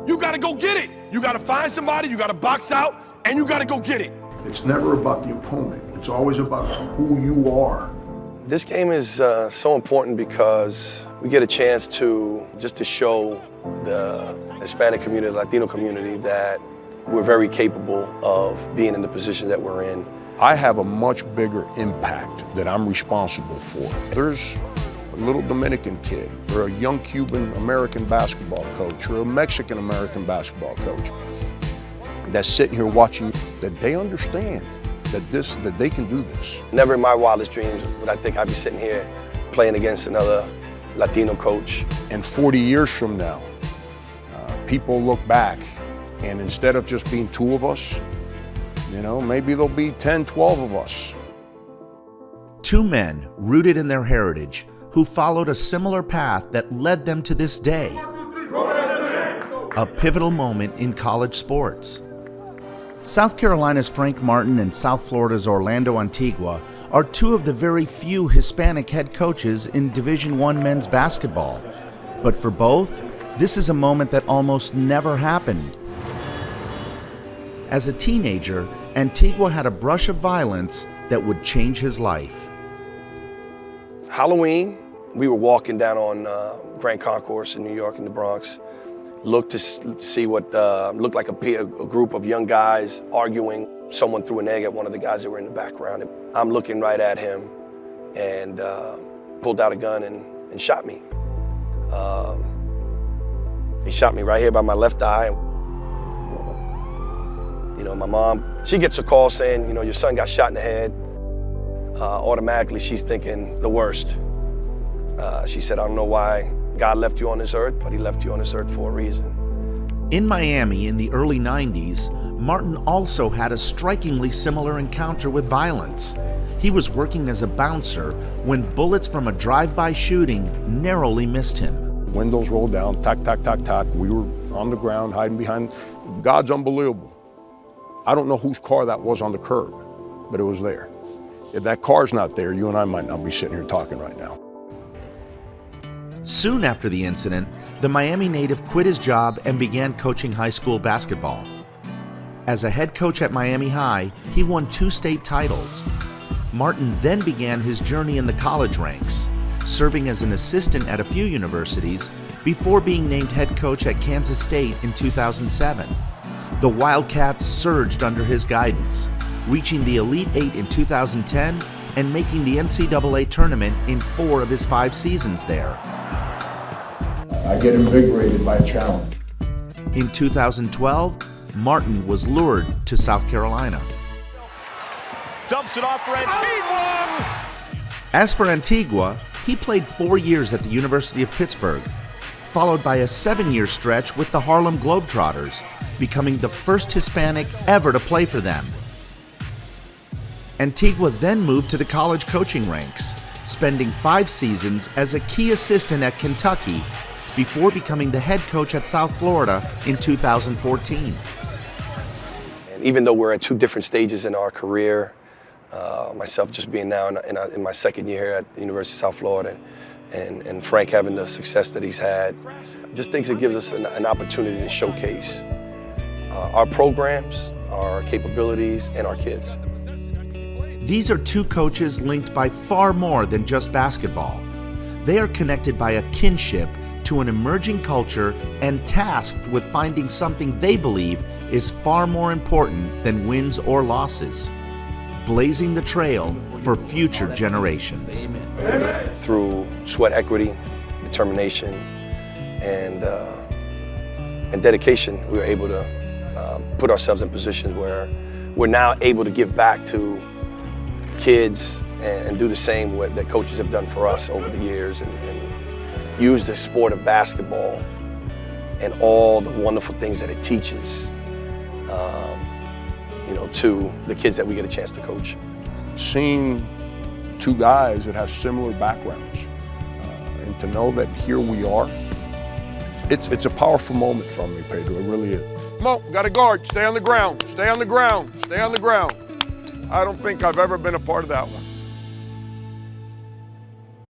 You gotta go get it. You gotta find somebody, you gotta box out, and you gotta go get it. It's never about the opponent. It's always about who you are. This game is so important because we get a chance to show the Hispanic community, the Latino community, that we're very capable of being in the position that we're in. I have a much bigger impact that I'm responsible for. There's a little Dominican kid, or a young Cuban-American basketball coach, or a Mexican-American basketball coach that's sitting here watching, that they understand that they can do this. Never in my wildest dreams would I think I'd be sitting here playing against another Latino coach. And 40 years from now, people look back, and instead of just being two of us, you know, maybe there'll be 10, 12 of us. Two men rooted in their heritage who followed a similar path that led them to this day. A pivotal moment in college sports. South Carolina's Frank Martin and South Florida's Orlando Antigua are two of the very few Hispanic head coaches in Division I men's basketball. But for both, this is a moment that almost never happened. As a teenager, Antigua had a brush of violence that would change his life. Halloween, we were walking down on Grand Concourse in New York in the Bronx. Looked to see what looked like a group of young guys arguing. Someone threw an egg at one of the guys that were in the background. I'm looking right at him and pulled out a gun and shot me. He shot me right here by my left eye. You know, my mom, she gets a call saying, you know, your son got shot in the head. Automatically, she's thinking the worst. She said, I don't know why God left you on this earth, but he left you on this earth for a reason. In Miami in the early 90s, Martin also had a strikingly similar encounter with violence. He was working as a bouncer when bullets from a drive-by shooting narrowly missed him. Windows rolled down, tack, tack, tack, tack. We were on the ground, hiding behind. God's unbelievable. I don't know whose car that was on the curb, but it was there. If that car's not there, you and I might not be sitting here talking right now. Soon after the incident, the Miami native quit his job and began coaching high school basketball. As a head coach at Miami High, he won 2 state titles. Martin then began his journey in the college ranks, serving as an assistant at a few universities before being named head coach at Kansas State in 2007. The Wildcats surged under his guidance, reaching the Elite Eight in 2010 and making the NCAA tournament in 4 of his 5 seasons there. I get invigorated by a challenge. In 2012, Martin was lured to South Carolina. Dumps it off for Antigua! As for Antigua, he played 4 years at the University of Pittsburgh, followed by a 7-year stretch with the Harlem Globetrotters, becoming the first Hispanic ever to play for them. Antigua then moved to the college coaching ranks, spending 5 seasons as a key assistant at Kentucky before becoming the head coach at South Florida in 2014. And even though we're at 2 different stages in our career, myself just being now in my 2nd year here at the University of South Florida, and Frank having the success that he's had, just thinks it gives us an opportunity to showcase our programs, our capabilities, and our kids. These are 2 coaches linked by far more than just basketball. They are connected by a kinship to an emerging culture and tasked with finding something they believe is far more important than wins or losses, blazing the trail for future generations. Through sweat equity, determination, and dedication, we were able to put ourselves in positions where we're now able to give back to kids and do the same that coaches have done for us over the years, and use the sport of basketball and all the wonderful things that it teaches, you know, to the kids that we get a chance to coach. Seeing 2 guys that have similar backgrounds, and to know that here we are, it's a powerful moment for me, Pedro, it really is. Come on, got a guard, stay on the ground, stay on the ground, stay on the ground. I don't think I've ever been a part of that one.